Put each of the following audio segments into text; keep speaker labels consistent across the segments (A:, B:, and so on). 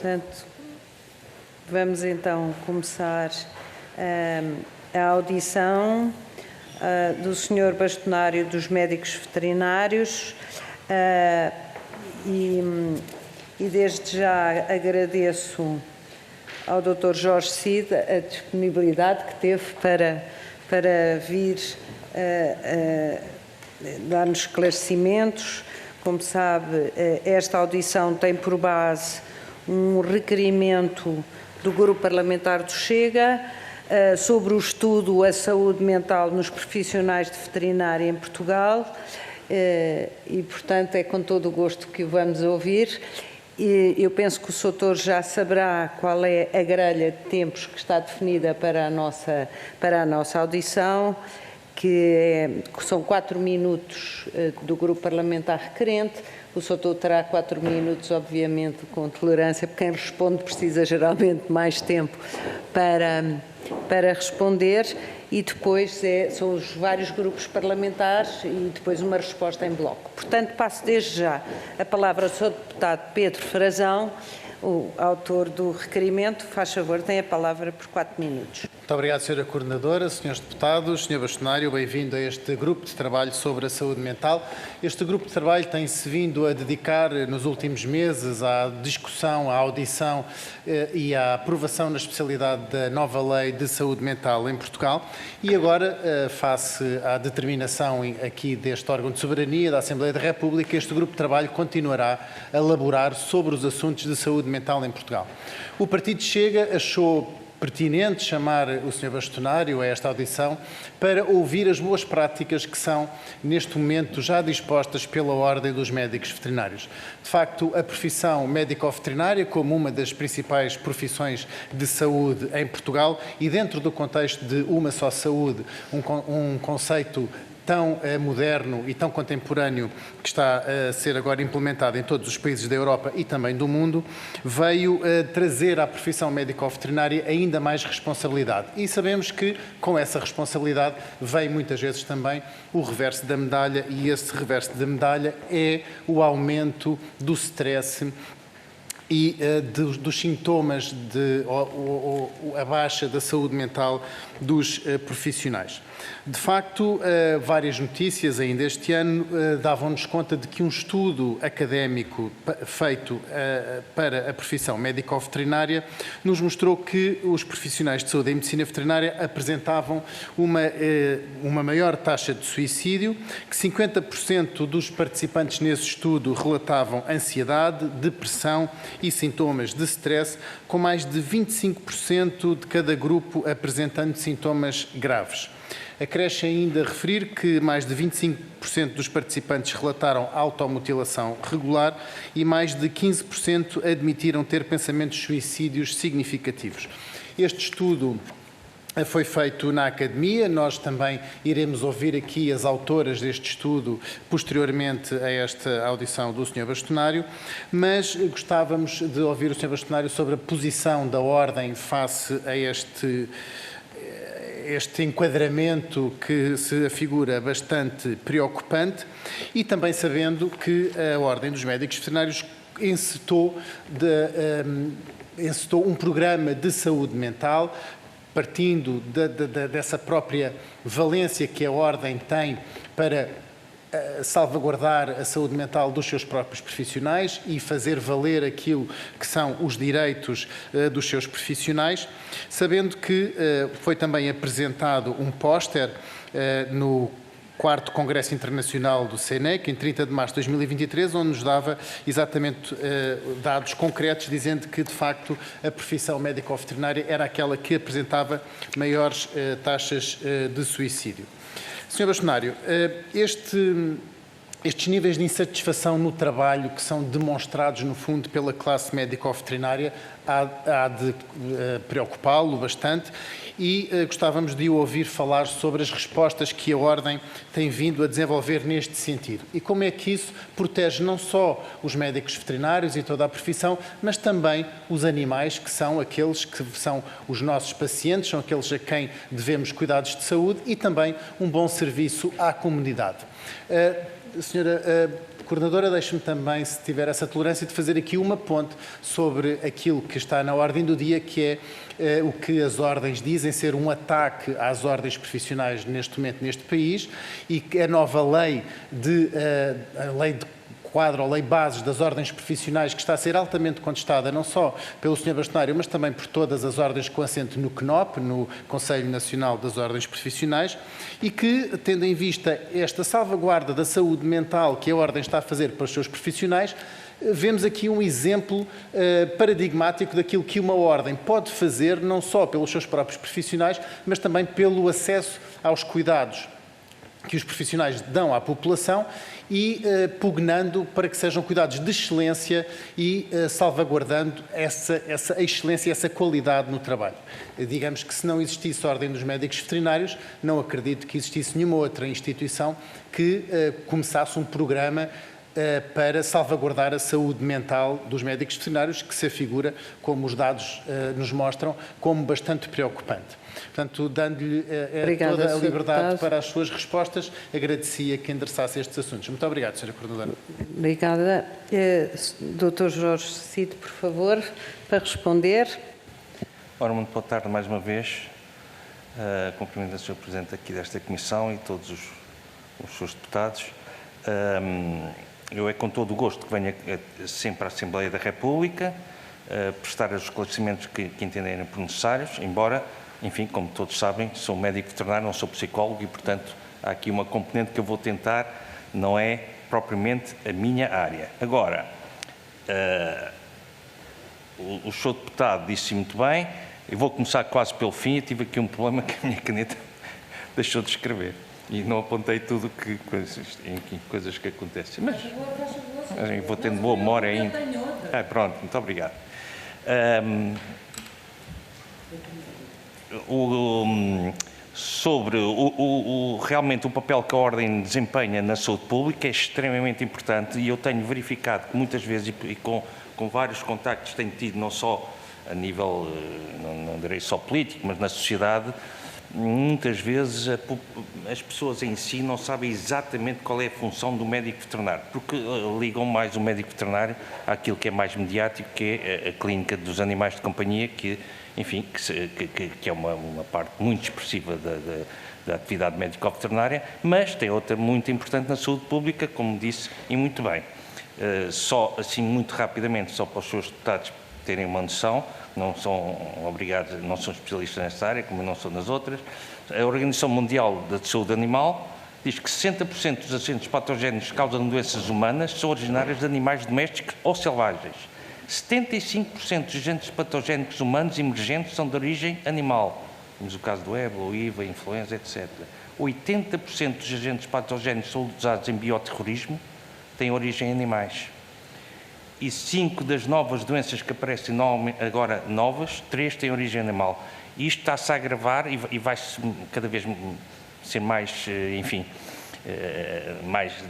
A: Portanto, vamos então começar a audição do Sr. Bastonário dos Médicos Veterinários e desde já agradeço ao Dr. Jorge Cid a disponibilidade que teve para vir dar-nos esclarecimentos. Como sabe, esta audição tem por base um requerimento do Grupo Parlamentar do Chega sobre o estudo A Saúde Mental nos Profissionais de Veterinária em Portugal e, portanto, é com todo o gosto que o vamos ouvir. Eu penso que o Sr. já saberá qual é a grelha de tempos que está definida para a nossa audição, que são 4 minutos do Grupo Parlamentar requerente. O Sr. terá 4 minutos, obviamente, com tolerância, porque quem responde precisa geralmente mais tempo para responder, e depois são os vários grupos parlamentares e depois uma resposta em bloco. Portanto, passo desde já a palavra ao Sr. Deputado Pedro Frazão, o autor do requerimento. Faz favor, tem a palavra por 4 minutos.
B: Muito obrigado, Sra. Coordenadora, Srs. Deputados, Sr. Bastonário, bem-vindo a este grupo de trabalho sobre a saúde mental. Este grupo de trabalho tem-se vindo a dedicar nos últimos meses à discussão, à audição e à aprovação na especialidade da nova lei de saúde mental em Portugal e agora, face à determinação aqui deste órgão de soberania da Assembleia da República, este grupo de trabalho continuará a elaborar sobre os assuntos de saúde mental em Portugal. O Partido Chega achou pertinente chamar o Sr. Bastonário a esta audição para ouvir as boas práticas que são, neste momento, já dispostas pela Ordem dos Médicos Veterinários. De facto, a profissão médico-veterinária, como uma das principais profissões de saúde em Portugal e dentro do contexto de uma só saúde, um conceito tão moderno e tão contemporâneo que está a ser agora implementado em todos os países da Europa e também do mundo, veio trazer à profissão médico-veterinária ainda mais responsabilidade. E sabemos que com essa responsabilidade vem muitas vezes também o reverso da medalha, e esse reverso da medalha é o aumento do stress e dos sintomas a baixa da saúde mental dos profissionais. De facto, várias notícias ainda este ano davam-nos conta de que um estudo académico feito para a profissão médico-veterinária nos mostrou que os profissionais de saúde em medicina veterinária apresentavam uma maior taxa de suicídio, que 50% dos participantes nesse estudo relatavam ansiedade, depressão e sintomas de stress, com mais de 25% de cada grupo apresentando sintomas graves. Acresce ainda referir que mais de 25% dos participantes relataram automutilação regular e mais de 15% admitiram ter pensamentos suicídios significativos. Este estudo foi feito na academia. Nós também iremos ouvir aqui as autoras deste estudo posteriormente a esta audição do Sr. Bastonário, mas gostávamos de ouvir o Sr. Bastonário sobre a posição da Ordem face a este enquadramento que se afigura bastante preocupante, e também sabendo que a Ordem dos Médicos Veterinários encetou um programa de saúde mental, partindo dessa própria valência que a Ordem tem para salvaguardar a saúde mental dos seus próprios profissionais e fazer valer aquilo que são os direitos dos seus profissionais, sabendo que foi também apresentado um póster no 4º Congresso Internacional do CENEC, em 30 de março de 2023, onde nos dava exatamente dados concretos, dizendo que, de facto, a profissão médico-veterinária era aquela que apresentava maiores taxas de suicídio. Sr. Bastonário, estes níveis de insatisfação no trabalho que são demonstrados, no fundo, pela classe médico-veterinária há de preocupá-lo bastante, e gostávamos de o ouvir falar sobre as respostas que a Ordem tem vindo a desenvolver neste sentido e como é que isso protege não só os médicos veterinários e toda a profissão, mas também os animais, que são aqueles que são os nossos pacientes, são aqueles a quem devemos cuidados de saúde e também um bom serviço à comunidade. Senhora Coordenadora, deixe-me também, se tiver essa tolerância, de fazer aqui uma ponte sobre aquilo que está na ordem do dia, que é o que as ordens dizem ser um ataque às ordens profissionais neste momento neste país, e que a nova lei a lei de quadro ou lei bases das ordens profissionais, que está a ser altamente contestada não só pelo Sr. Bastonário, mas também por todas as ordens com assento no CNOP, no Conselho Nacional das Ordens Profissionais, e que, tendo em vista esta salvaguarda da saúde mental que a ordem está a fazer para os seus profissionais, vemos aqui um exemplo paradigmático daquilo que uma ordem pode fazer, não só pelos seus próprios profissionais, mas também pelo acesso aos cuidados que os profissionais dão à população e pugnando para que sejam cuidados de excelência e salvaguardando essa excelência e essa qualidade no trabalho. Digamos que se não existisse a Ordem dos Médicos Veterinários, não acredito que existisse nenhuma outra instituição que começasse um programa para salvaguardar a saúde mental dos médicos veterinários, que se afigura, como os dados nos mostram, como bastante preocupante. Portanto, dando-lhe toda a liberdade para as suas respostas, agradecia que endereçasse estes assuntos. Muito obrigado, Sra. Coordenadora.
A: Obrigada. Dr. Jorge Cid, por favor, para responder.
C: Ora, muito boa tarde mais uma vez. Cumprimento o Sr. Presidente aqui desta Comissão e todos os seus deputados. Eu é com todo o gosto que venho sempre à Assembleia da República prestar os esclarecimentos que entenderem por necessários, embora, enfim, como todos sabem, sou médico veterinário, não sou psicólogo e, portanto, há aqui uma componente que eu vou tentar, não é propriamente a minha área. Agora, o Sr. Deputado disse muito bem, eu vou começar quase pelo fim, eu tive aqui um problema que a minha caneta deixou de escrever. E não apontei tudo coisas que acontecem. Mas vou tendo boa memória ainda. Pronto, muito obrigado. Sobre realmente o papel que a Ordem desempenha na saúde pública é extremamente importante e eu tenho verificado que muitas vezes, e com vários contactos que tenho tido, não só a nível, não direi só político, mas na sociedade, muitas vezes as pessoas em si não sabem exatamente qual é a função do médico veterinário, porque ligam mais o médico veterinário àquilo que é mais mediático, que é a clínica dos animais de companhia, que, enfim, que é uma parte muito expressiva da atividade médico-veterinária, mas tem outra muito importante na saúde pública, como disse, e muito bem. Só assim, muito rapidamente, só para os seus deputados terem uma noção, não são obrigados, não são especialistas nesta área, como não são nas outras. A Organização Mundial da Saúde Animal diz que 60% dos agentes patogénicos que causam doenças humanas são originários de animais domésticos ou selvagens. 75% dos agentes patogénicos humanos emergentes são de origem animal. Temos o caso do ébola, o IVA, a influenza, etc. 80% dos agentes patogénicos são usados em bioterrorismo têm origem em animais. E 5 das novas doenças que aparecem agora novas, 3 têm origem animal. E isto está-se a agravar e vai-se cada vez ser mais, enfim,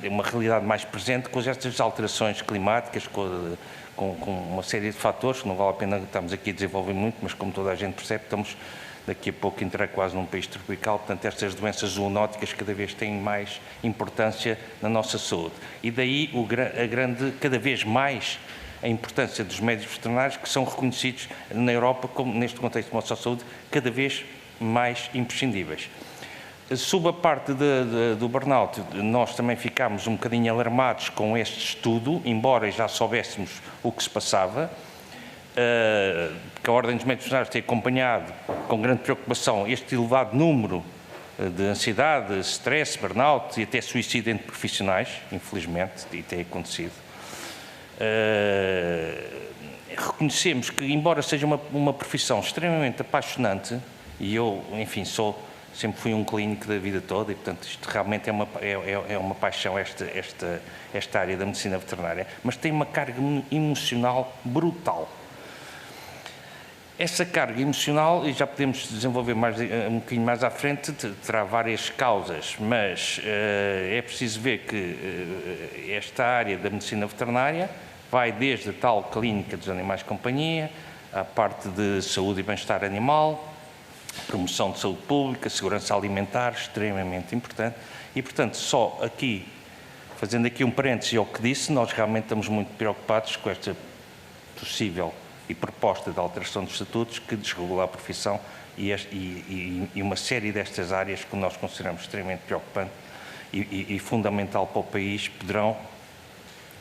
C: uma realidade mais presente com estas alterações climáticas, com uma série de fatores, que não vale a pena estarmos aqui a desenvolver muito, mas como toda a gente percebe, estamos daqui a pouco a entrar quase num país tropical, portanto estas doenças zoonóticas cada vez têm mais importância na nossa saúde. E daí cada vez mais a importância dos médicos veterinários, que são reconhecidos na Europa, como neste contexto de nossa saúde, cada vez mais imprescindíveis. Sob a parte do burnout, nós também ficámos um bocadinho alarmados com este estudo, embora já soubéssemos o que se passava, que a Ordem dos Médicos Veterinários tem acompanhado com grande preocupação este elevado número de ansiedade, stress, burnout e até suicídio entre profissionais, infelizmente, e tem acontecido. Reconhecemos que, embora seja uma profissão extremamente apaixonante, e eu, enfim, sempre fui um clínico da vida toda e, portanto, isto realmente é uma paixão, esta área da medicina veterinária, mas tem uma carga emocional brutal. Essa carga emocional, e já podemos desenvolver um bocadinho mais à frente, terá várias causas, mas é preciso ver que esta área da medicina veterinária vai desde a tal clínica dos animais de companhia, à parte de saúde e bem-estar animal, promoção de saúde pública, segurança alimentar, extremamente importante, e portanto só aqui Fazendo aqui um parêntese ao que disse, nós realmente estamos muito preocupados com esta possível e proposta de alteração dos estatutos que desregula a profissão e uma série destas áreas que nós consideramos extremamente preocupante e fundamental para o país poderão,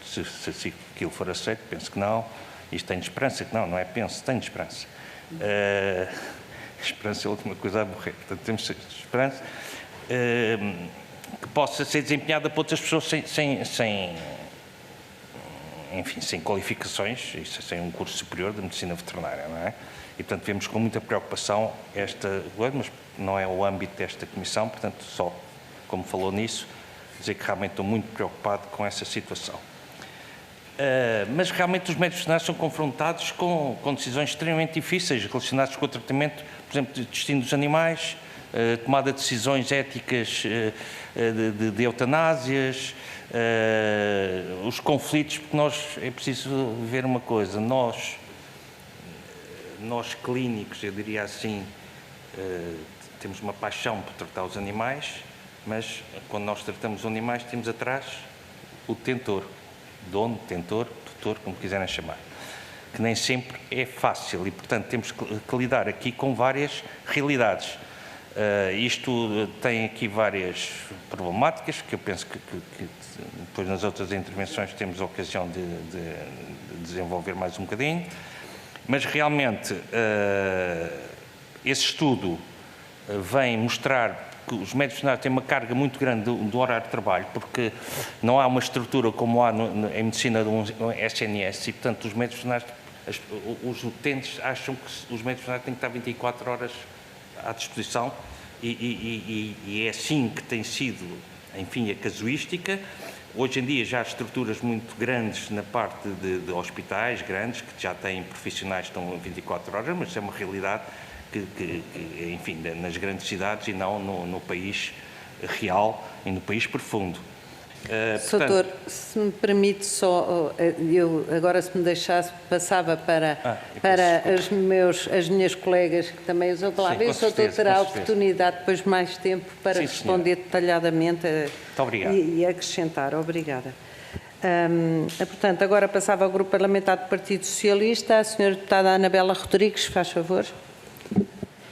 C: se aquilo for aceito, penso que não, isto tenho esperança, que não é penso, tenho esperança. Esperança é a última coisa a morrer, portanto temos esperança que possa ser desempenhada por outras pessoas sem qualificações, sem um curso superior de medicina veterinária, não é? E, portanto, vemos com muita preocupação esta coisa, mas não é o âmbito desta comissão, portanto, só como falou nisso, dizer que realmente estou muito preocupado com essa situação. Mas realmente os médicos veterinários são confrontados com decisões extremamente difíceis relacionadas com o tratamento, por exemplo, de destino dos animais, tomada de decisões éticas de eutanásias, os conflitos, porque é preciso ver uma coisa, nós clínicos, eu diria assim, temos uma paixão por tratar os animais, mas quando nós tratamos os animais temos atrás o detentor, dono, detentor, tutor, como quiserem chamar, que nem sempre é fácil e, portanto, temos que lidar aqui com várias realidades. Isto tem aqui várias problemáticas que eu penso que depois nas outras intervenções temos a ocasião de desenvolver mais um bocadinho, mas realmente esse estudo vem mostrar que os médicos veterinários têm uma carga muito grande do horário de trabalho, porque não há uma estrutura como há em medicina de um SNS e, portanto, os médicos veterinários, os utentes acham que os médicos veterinários têm que estar 24 horas à disposição e é assim que tem sido, enfim, a casuística. Hoje em dia já há estruturas muito grandes na parte de hospitais grandes, que já têm profissionais que estão 24 horas, mas isso é uma realidade que enfim, nas grandes cidades e não no país real e no país profundo.
A: Doutor, se me permite só, eu agora se me deixasse passava para as minhas colegas que também usam a palavra, e o doutor terá a oportunidade depois mais tempo para responder detalhadamente e acrescentar. Obrigada. Portanto, agora passava ao Grupo Parlamentar do Partido Socialista, a senhora deputada Anabela Rodrigues, faz favor.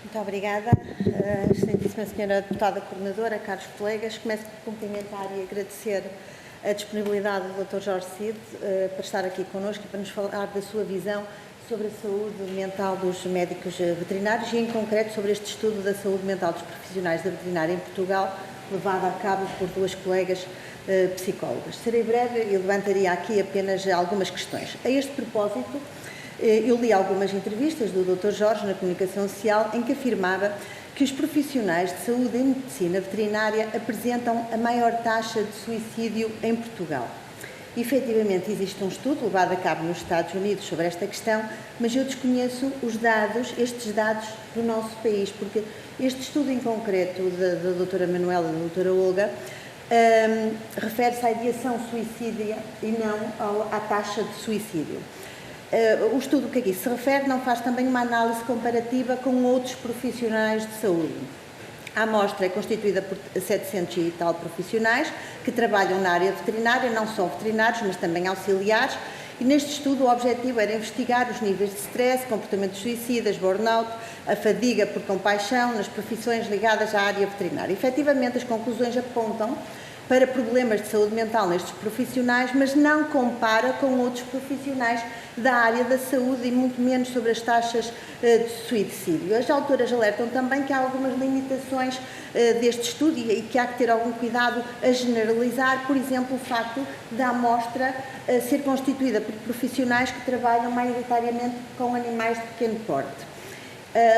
D: Muito obrigada, excelentíssima senhora deputada coordenadora, caros colegas. Começo por cumprimentar e agradecer a disponibilidade do Dr. Jorge Cid para estar aqui connosco e para nos falar da sua visão sobre a saúde mental dos médicos veterinários e, em concreto, sobre este estudo da saúde mental dos profissionais da veterinária em Portugal, levado a cabo por duas colegas psicólogas. Serei breve e levantaria aqui apenas algumas questões. A este propósito, eu li algumas entrevistas do Dr. Jorge na comunicação social em que afirmava que os profissionais de saúde em medicina veterinária apresentam a maior taxa de suicídio em Portugal. E, efetivamente, existe um estudo levado a cabo nos Estados Unidos sobre esta questão, mas eu desconheço estes dados do nosso país, porque este estudo em concreto da doutora Manuela e da doutora Olga refere-se à ideação suicídia e não à taxa de suicídio. O estudo que aqui se refere não faz também uma análise comparativa com outros profissionais de saúde. A amostra é constituída por 700 e tal profissionais que trabalham na área veterinária, não só veterinários, mas também auxiliares, e neste estudo o objetivo era investigar os níveis de stress, comportamentos suicidas, burnout, a fadiga por compaixão nas profissões ligadas à área veterinária. Efetivamente, as conclusões apontam para problemas de saúde mental nestes profissionais, mas não compara com outros profissionais da área da saúde e muito menos sobre as taxas de suicídio. As autoras alertam também que há algumas limitações deste estudo e que há que ter algum cuidado a generalizar, por exemplo, o facto da amostra ser constituída por profissionais que trabalham maioritariamente com animais de pequeno porte.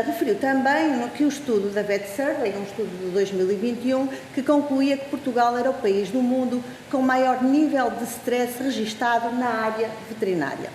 D: Referiu também que o estudo da Vet Survey, um estudo de 2021, que concluía que Portugal era o país do mundo com maior nível de stress registado na área veterinária.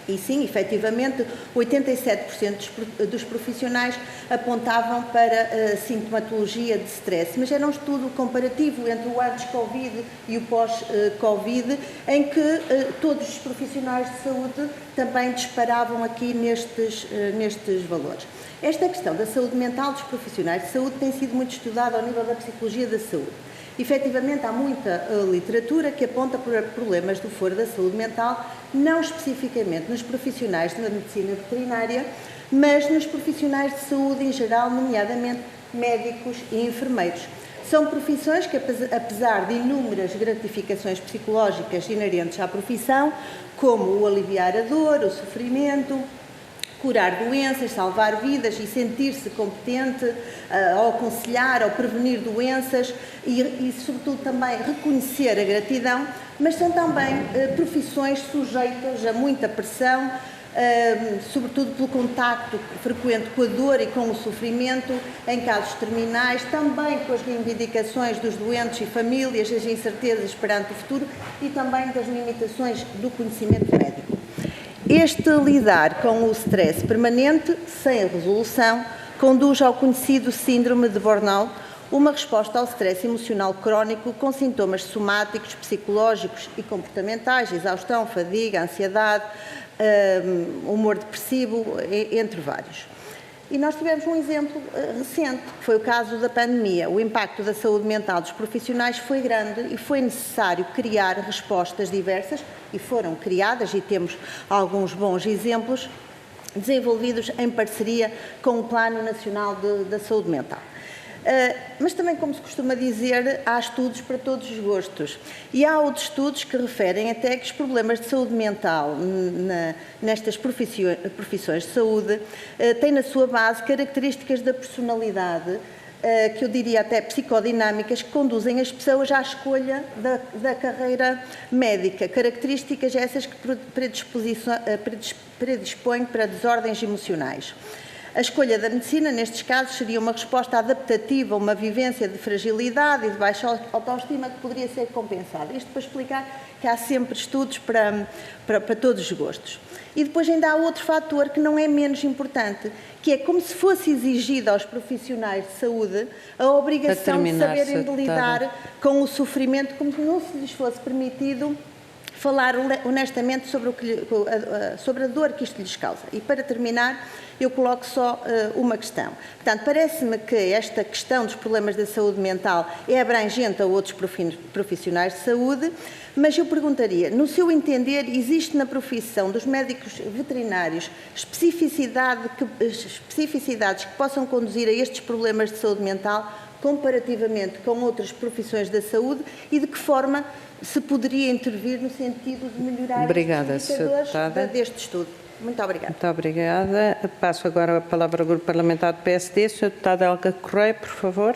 D: E sim, efetivamente, 87% dos profissionais apontavam para sintomatologia de stress, mas era um estudo comparativo entre o antes-Covid e o pós-Covid, em que todos os profissionais de saúde também disparavam aqui nestes valores. Esta questão da saúde mental dos profissionais de saúde tem sido muito estudada ao nível da psicologia da saúde. Efetivamente, há muita literatura que aponta para problemas do foro da saúde mental, não especificamente nos profissionais da medicina veterinária, mas nos profissionais de saúde em geral, nomeadamente médicos e enfermeiros. São profissões que, apesar de inúmeras gratificações psicológicas inerentes à profissão, como o aliviar a dor, o sofrimento, curar doenças, salvar vidas e sentir-se competente ao aconselhar, ao prevenir doenças e, sobretudo, também reconhecer a gratidão, mas são também profissões sujeitas a muita pressão, sobretudo pelo contacto frequente com a dor e com o sofrimento, em casos terminais, também com as reivindicações dos doentes e famílias, as incertezas perante o futuro e também das limitações do conhecimento médico. Este lidar com o stress permanente, sem resolução, conduz ao conhecido síndrome de burnout, uma resposta ao stress emocional crónico com sintomas somáticos, psicológicos e comportamentais, exaustão, fadiga, ansiedade, humor depressivo, entre vários. E nós tivemos um exemplo recente, que foi o caso da pandemia. O impacto da saúde mental dos profissionais foi grande e foi necessário criar respostas diversas, e foram criadas, e temos alguns bons exemplos, desenvolvidos em parceria com o Plano Nacional da Saúde Mental. Mas também, como se costuma dizer, há estudos para todos os gostos. E há outros estudos que referem até que os problemas de saúde mental nestas profissões de saúde têm na sua base características da personalidade, que eu diria até psicodinâmicas, que conduzem as pessoas à escolha da carreira médica. Características essas que predispõem para desordens emocionais. A escolha da medicina, nestes casos, seria uma resposta adaptativa a uma vivência de fragilidade e de baixa autoestima que poderia ser compensada. Isto para explicar que há sempre estudos para todos os gostos. E depois ainda há outro fator que não é menos importante, que é como se fosse exigida aos profissionais de saúde a obrigação de saberem lidar com o sofrimento, como se não se lhes fosse permitido falar honestamente sobre a dor que isto lhes causa. E para terminar, eu coloco só uma questão. Portanto, parece-me que esta questão dos problemas da saúde mental é abrangente a outros profissionais de saúde, mas eu perguntaria, no seu entender, existe na profissão dos médicos veterinários especificidades que possam conduzir a estes problemas de saúde mental comparativamente com outras profissões da saúde e de que forma se poderia intervir no sentido de melhorar os indicadores deste estudo? Muito obrigada.
A: Muito obrigada. Passo agora a palavra ao Grupo Parlamentar do PSD. Sr. Deputado Helga Correia, por favor.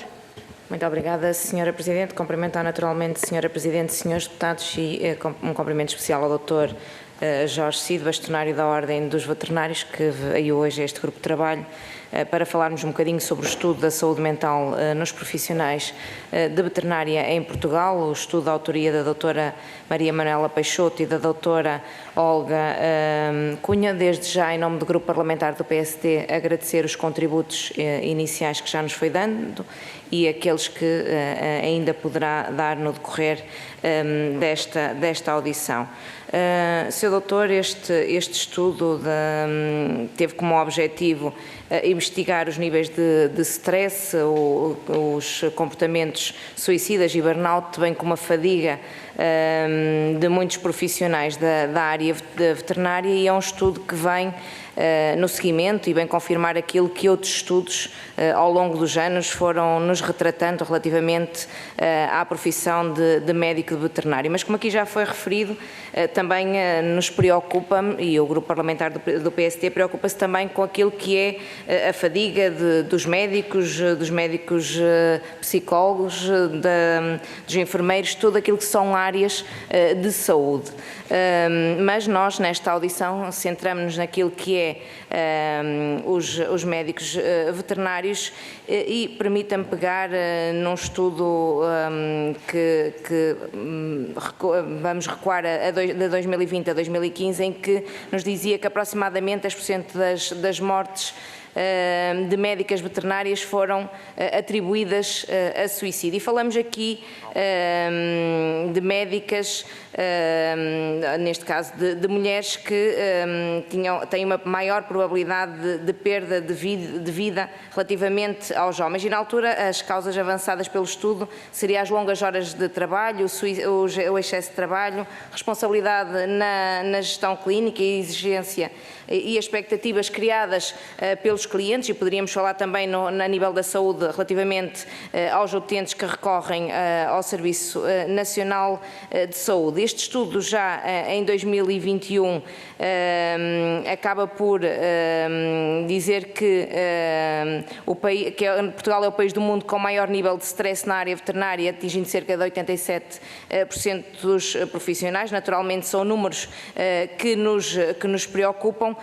E: Muito obrigada, Sra. Presidente. Cumprimentar naturalmente Sra. Presidente, Srs. Deputados e um cumprimento especial ao Dr. Jorge Cid, bastonário da Ordem dos Veterinários, que veio hoje a este grupo de trabalho para falarmos um bocadinho sobre o estudo da saúde mental nos profissionais de veterinária em Portugal, o estudo da autoria da doutora Maria Manuela Peixoto e da doutora Olga Cunha. Desde já, em nome do Grupo Parlamentar do PSD, agradecer os contributos iniciais que já nos foi dando e aqueles que ainda poderá dar no decorrer desta audição. Sr. Doutor, este estudo teve como objetivo investigar os níveis de stress, os comportamentos suicidas e burnout, bem como a fadiga de muitos profissionais da área veterinária, e é um estudo que vem no seguimento e bem confirmar aquilo que outros estudos ao longo dos anos foram nos retratando relativamente à profissão de médico de veterinário. Mas como aqui já foi referido, também nos preocupa, e o Grupo Parlamentar do PSD preocupa-se também com aquilo que é a fadiga dos médicos psicólogos, dos enfermeiros, tudo aquilo que são áreas de saúde. Mas nós, nesta audição, centramos-nos naquilo que é os médicos veterinários e permita-me pegar num estudo que vamos recuar de 2020 a 2015, em que nos dizia que aproximadamente 10% das mortes de médicas veterinárias foram atribuídas a suicídio. E falamos aqui de médicas, neste caso de mulheres que têm uma maior probabilidade de perda de vida relativamente aos homens. E na altura as causas avançadas pelo estudo seriam as longas horas de trabalho, o excesso de trabalho, responsabilidade na gestão clínica e exigência e expectativas criadas pelos clientes, e poderíamos falar também na nível da saúde relativamente aos utentes que recorrem ao Serviço Nacional de Saúde. Este estudo já em 2021 acaba por dizer que Portugal é o país do mundo com maior nível de stress na área veterinária, atingindo cerca de 87% dos profissionais. Naturalmente são números que nos preocupam,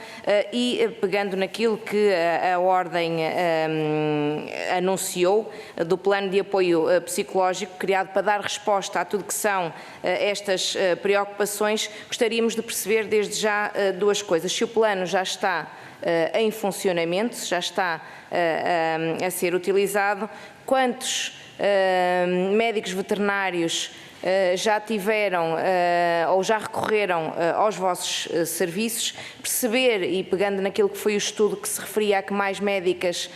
E: e pegando naquilo que a Ordem anunciou do plano de apoio psicológico criado para dar resposta a tudo que são estas preocupações, gostaríamos de perceber desde já duas coisas. Se o plano já está em funcionamento, já está a ser utilizado, quantos médicos veterinários já tiveram ou já recorreram aos vossos serviços, perceber, e pegando naquilo que foi o estudo que se referia a que mais médicas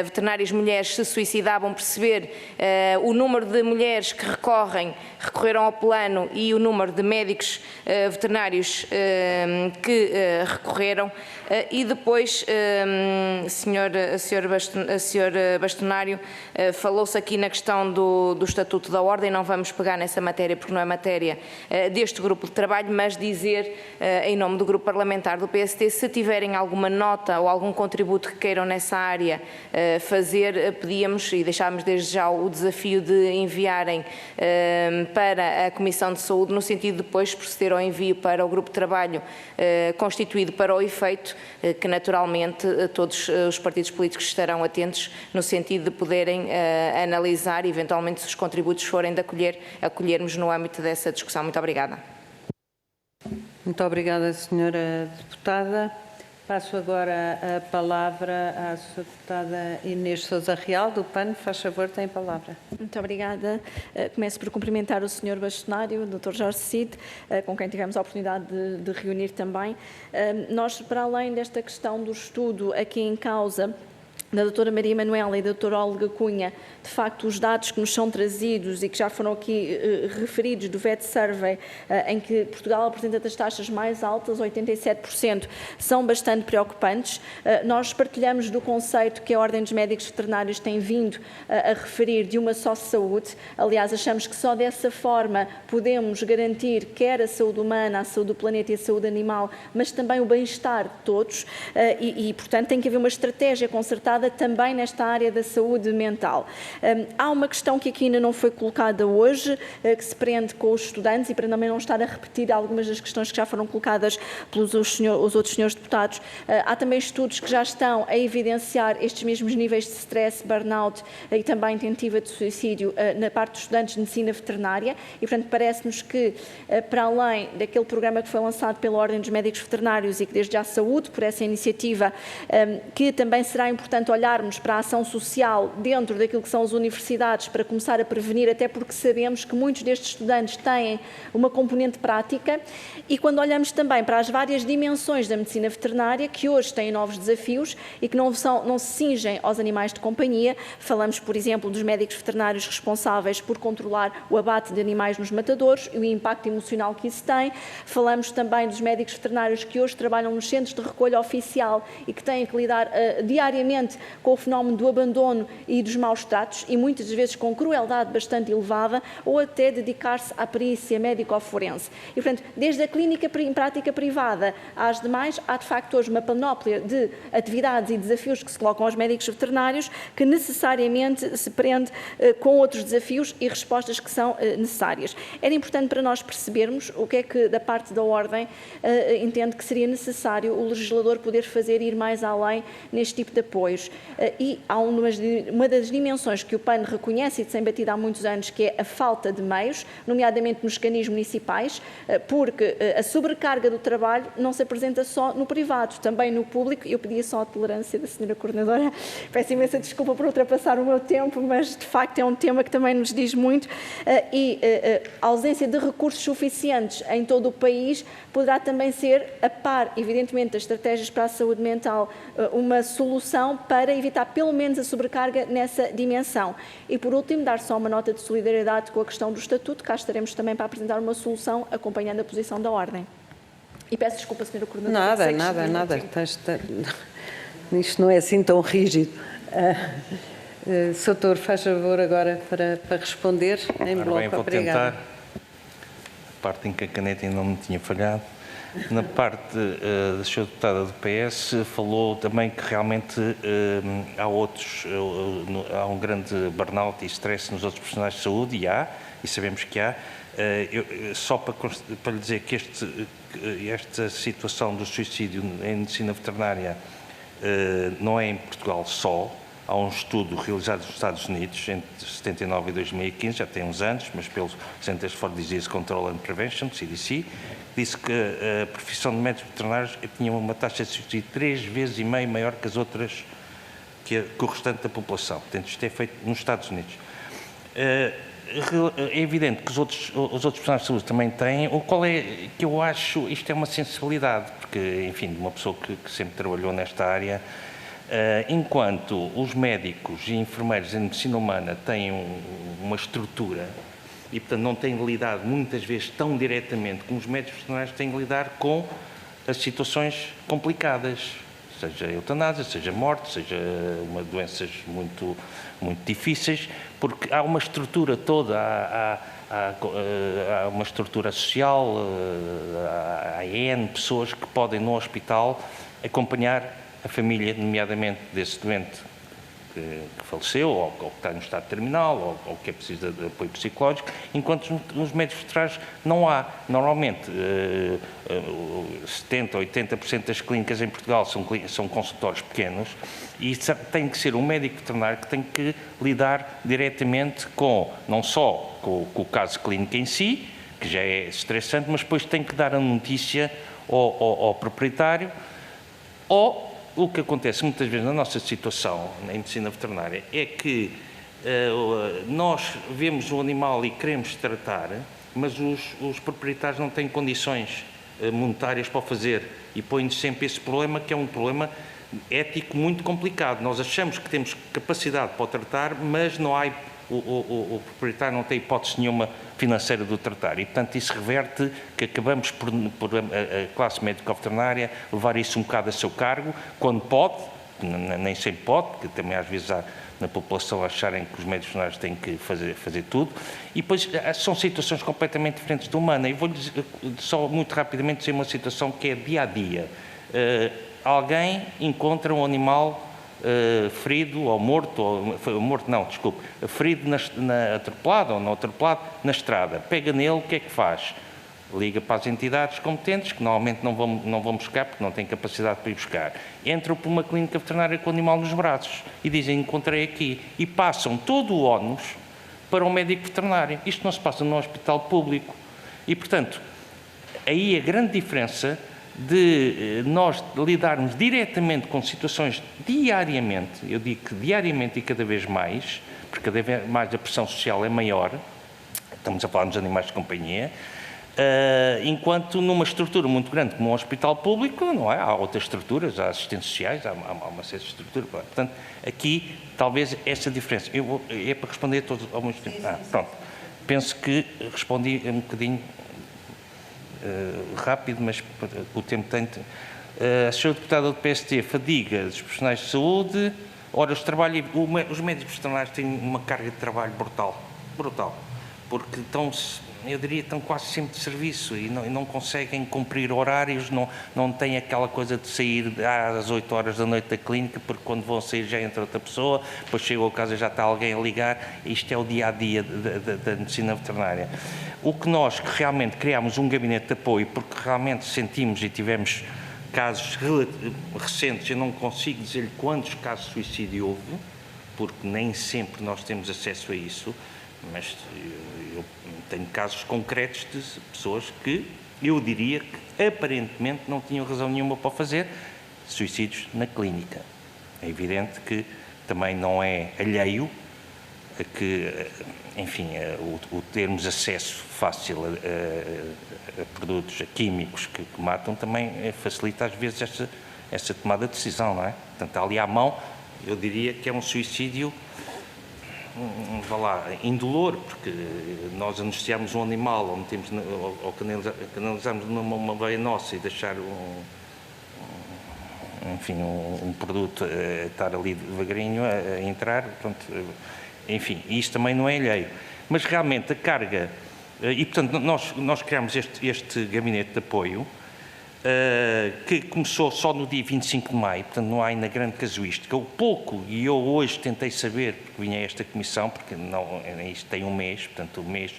E: veterinárias mulheres se suicidavam, perceber o número de mulheres que recorreram ao plano e o número de médicos veterinários que recorreram, e depois, Sr. Bastonário, falou-se aqui na questão do Estatuto da Ordem, não vamos pegar nessa matéria porque não é matéria deste grupo de trabalho, mas dizer em nome do grupo parlamentar do PST, se tiverem alguma nota ou algum contributo que queiram nessa área fazer, pedíamos e deixámos desde já o desafio de enviarem para a Comissão de Saúde, no sentido de depois proceder ao envio para o grupo de trabalho constituído para o efeito, que naturalmente todos os partidos políticos estarão atentos no sentido de poderem analisar e eventualmente, se os contributos forem de acolhermos no âmbito dessa discussão. Muito obrigada.
A: Muito obrigada, Sra. Deputada. Passo agora a palavra à Sra. Deputada Inês Sousa Real, do PAN. Faz favor, tem a palavra.
F: Muito obrigada. Começo por cumprimentar o Sr. Bastonário, o Dr. Jorge Cid, com quem tivemos a oportunidade de reunir também. Nós, para além desta questão do estudo aqui em causa, da doutora Maria Manuela e da doutora Olga Cunha, de facto os dados que nos são trazidos e que já foram aqui referidos do Vet Survey, em que Portugal apresenta das taxas mais altas, 87%, são bastante preocupantes. Nós partilhamos do conceito que a Ordem dos Médicos Veterinários tem vindo a referir de uma só saúde. Aliás, achamos que só dessa forma podemos garantir quer a saúde humana, a saúde do planeta e a saúde animal, mas também o bem-estar de todos e, portanto, tem que haver uma estratégia concertada também nesta área da saúde mental. Há uma questão que aqui ainda não foi colocada hoje, que se prende com os estudantes, e para também não estar a repetir algumas das questões que já foram colocadas pelos os outros senhores deputados, há também estudos que já estão a evidenciar estes mesmos níveis de stress, burnout e também tentativa de suicídio na parte dos estudantes de medicina veterinária, e portanto parece-nos que, para além daquele programa que foi lançado pela Ordem dos Médicos Veterinários e que desde já saúde por essa iniciativa, que também será importante olharmos para a ação social dentro daquilo que são as universidades para começar a prevenir, até porque sabemos que muitos destes estudantes têm uma componente prática, e quando olhamos também para as várias dimensões da medicina veterinária, que hoje têm novos desafios e que não se cingem aos animais de companhia, falamos, por exemplo, dos médicos veterinários responsáveis por controlar o abate de animais nos matadouros e o impacto emocional que isso tem, falamos também dos médicos veterinários que hoje trabalham nos centros de recolha oficial e que têm que lidar diariamente com o fenómeno do abandono e dos maus tratos, e muitas vezes com crueldade bastante elevada, ou até dedicar-se à perícia médico-forense. E, portanto, desde a clínica em prática privada às demais, há de facto hoje uma panóplia de atividades e desafios que se colocam aos médicos veterinários, que necessariamente se prende com outros desafios e respostas que são necessárias. Era importante para nós percebermos o que é que, da parte da Ordem, entende que seria necessário o legislador poder fazer e ir mais além neste tipo de apoios. médicos e há uma das dimensões que o PAN reconhece e tem batido há muitos anos, que é a falta de meios, nomeadamente nos canis municipais, porque a sobrecarga do trabalho não se apresenta só no privado, também no público. Eu pedia só a tolerância da senhora coordenadora, peço imensa desculpa por ultrapassar o meu tempo, mas de facto é um tema que também nos diz muito, e a ausência de recursos suficientes em todo o país poderá também ser, a par, evidentemente, das estratégias para a saúde mental, uma solução para evitar pelo menos a sobrecarga nessa dimensão. E por último, dar só uma nota de solidariedade com a questão do estatuto, cá estaremos também para apresentar uma solução acompanhando a posição da Ordem. E peço desculpa, Sra. Coordenadora.
A: Nada. Isto não é assim tão rígido. Soutor, faz favor agora para responder em bloco.
C: Bem, vou
A: Obrigada.
C: tentar. A parte em que a caneta ainda não me tinha falhado. Na parte da Sra. Deputada do PS, falou também que realmente há um grande burnout e stress nos outros profissionais de saúde, e sabemos que há. Só para lhe dizer que esta situação do suicídio em medicina veterinária não é em Portugal só. Há um estudo realizado nos Estados Unidos entre 79 e 2015, já tem uns anos, mas pelo Centers for Disease Control and Prevention, CDC, disse que a profissão de médicos veterinários tinha uma taxa de suicídio 3,5 vezes maior que as outras, que o restante da população. Portanto, isto é feito nos Estados Unidos. É evidente que os outros profissionais de saúde também têm. O qual é que eu acho, isto é uma sensibilidade, porque, enfim, de uma pessoa que sempre trabalhou nesta área, enquanto os médicos e enfermeiros em medicina humana têm uma estrutura e, portanto, não têm lidado muitas vezes tão diretamente como os médicos veterinários têm de lidar com as situações complicadas, seja eutanásia, seja morte, seja doenças muito, muito difíceis, porque há uma estrutura toda, há uma estrutura social, há N pessoas que podem no hospital acompanhar a família, nomeadamente desse doente que faleceu, ou que está no estado terminal, ou que é preciso de apoio psicológico, enquanto nos médicos veterinários não há. Normalmente, 70% ou 80% das clínicas em Portugal são consultórios pequenos, e tem que ser um médico veterinário que tem que lidar diretamente não só com o caso clínico em si, que já é estressante, mas depois tem que dar a notícia ao proprietário. Ou o que acontece muitas vezes na nossa situação em medicina veterinária é que nós vemos o animal e queremos tratar, mas os proprietários não têm condições monetárias para o fazer, e põem-nos sempre esse problema, que é um problema ético muito complicado. Nós achamos que temos capacidade para o tratar, mas não há, o proprietário não tem hipótese nenhuma financeira de o tratar, e portanto isso reverte que acabamos por a classe médico-veterinária levar isso um bocado a seu cargo, quando pode, nem sempre pode, porque também às vezes há na população acharem que os médicos veterinários têm que fazer tudo, e depois são situações completamente diferentes da humana. E vou-lhe só muito rapidamente dizer uma situação que é dia-a-dia. Alguém encontra um animal ferido ou morto, ferido atropelado ou não atropelado na estrada, pega nele, o que é que faz? Liga para as entidades competentes, que normalmente não vão buscar, porque não têm capacidade para ir buscar. Entram por uma clínica veterinária com o animal nos braços e dizem, encontrei aqui, e passam todo o ónus para o médico veterinário. Isto não se passa no hospital público. E, portanto, aí a grande diferença de nós lidarmos diretamente com situações diariamente, eu digo que diariamente e cada vez mais, porque cada vez mais a pressão social é maior, estamos a falar dos animais de companhia, enquanto numa estrutura muito grande como um hospital público, não é? Há outras estruturas, há assistentes sociais, há uma série de estruturas. Portanto, aqui talvez essa diferença. É para responder a todos ao mesmo tempo. Pronto. Penso que respondi um bocadinho rápido, mas o tempo tem. A senhora deputada do PST, fadiga dos profissionais de saúde, horas de trabalho. Os médicos veterinários têm uma carga de trabalho brutal, porque estão quase sempre de serviço e não conseguem cumprir horários, não têm aquela coisa de sair às 8 horas da noite da clínica, porque quando vão sair já entra outra pessoa, depois chega ao caso e já está alguém a ligar. Isto é o dia-a-dia da medicina veterinária. O que nós realmente criámos um gabinete de apoio, porque realmente sentimos e tivemos casos recentes, eu não consigo dizer-lhe quantos casos de suicídio houve, porque nem sempre nós temos acesso a isso, mas eu tenho casos concretos de pessoas que eu diria que aparentemente não tinham razão nenhuma para fazer suicídios na clínica. É evidente que também não é alheio a que, enfim, o termos acesso fácil a produtos químicos que matam também facilita às vezes essa tomada de decisão, não é? Portanto, ali à mão, eu diria que é um suicídio, vá lá, indolor, porque nós anunciamos um animal ou metemos ou canalizamos numa veia nossa e deixar um produto estar ali devagarinho a entrar, pronto, enfim, isto também não é alheio. Mas realmente a carga, e portanto nós criámos este gabinete de apoio, que começou só no dia 25 de maio, portanto não há ainda grande casuística. O pouco, e eu hoje tentei saber, porque vinha a esta comissão, porque não, isto tem um mês, portanto o mês,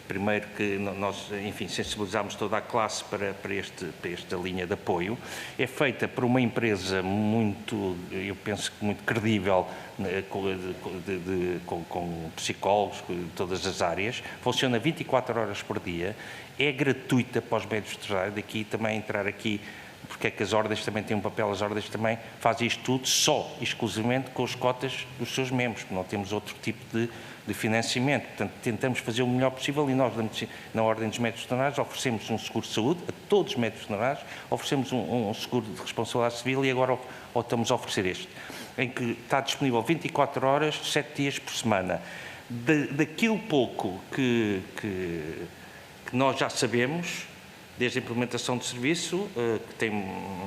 C: primeiro que nós, enfim, sensibilizámos toda a classe para esta linha de apoio, é feita por uma empresa muito, eu penso que muito credível, com psicólogos de todas as áreas, funciona 24 horas por dia, é gratuita para os médicos veterinários, daqui também entrar aqui, porque é que as ordens também têm um papel, as ordens também fazem isto tudo só, exclusivamente com as cotas dos seus membros, não temos outro tipo de financiamento, portanto tentamos fazer o melhor possível e nós na Ordem dos Médicos Veterinários oferecemos um seguro de saúde a todos os médicos veterinários, oferecemos um seguro de responsabilidade civil e agora estamos a oferecer este, em que está disponível 24 horas, 7 dias por semana. Daquilo pouco que nós já sabemos, desde a implementação do serviço, que tem,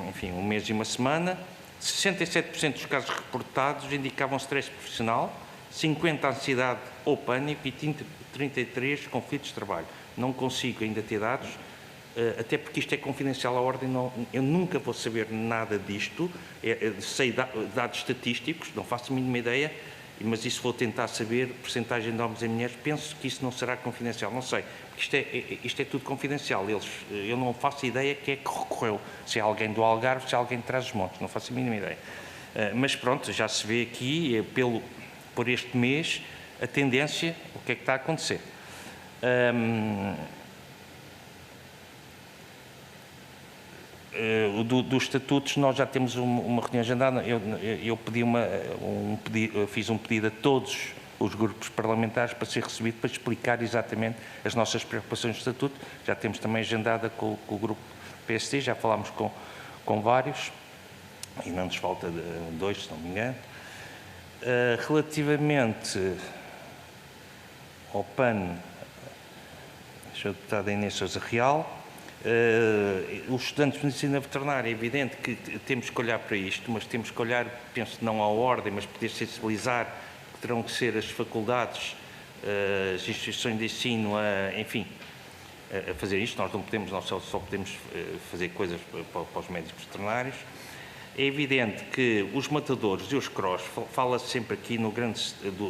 C: enfim, um mês e uma semana, 67% dos casos reportados indicavam stress profissional, 50% ansiedade ou pânico e 33% conflitos de trabalho. Não consigo ainda ter dados, até porque isto é confidencial à Ordem, eu nunca vou saber nada disto, sei dados estatísticos, não faço a mínima ideia, mas isso vou tentar saber, percentagem de homens e mulheres, penso que isso não será confidencial, não sei, porque isto é tudo confidencial, eu não faço ideia quem é que recorreu, se é alguém do Algarve, se é alguém de Trás-os-Montes, não faço a mínima ideia. Mas pronto, já se vê aqui, por este mês, a tendência, o que é que está a acontecer. Dos estatutos, nós já temos uma reunião agendada. Eu fiz um pedido a todos os grupos parlamentares para ser recebido, para explicar exatamente as nossas preocupações do estatuto. Já temos também agendada com o grupo PSD, já falámos com vários, e não nos falta 2, se não me engano. Relativamente ao PAN, Sr. Deputado Inês Sousa Real, os estudantes de medicina veterinária, é evidente que temos que olhar para isto, mas temos que olhar, penso não à ordem, mas poder sensibilizar, que terão que ser as faculdades, as instituições de ensino, enfim, a fazer isto. Nós não podemos, nós só podemos fazer coisas para os médicos veterinários. É evidente que os matadores e os cross, fala-se sempre aqui no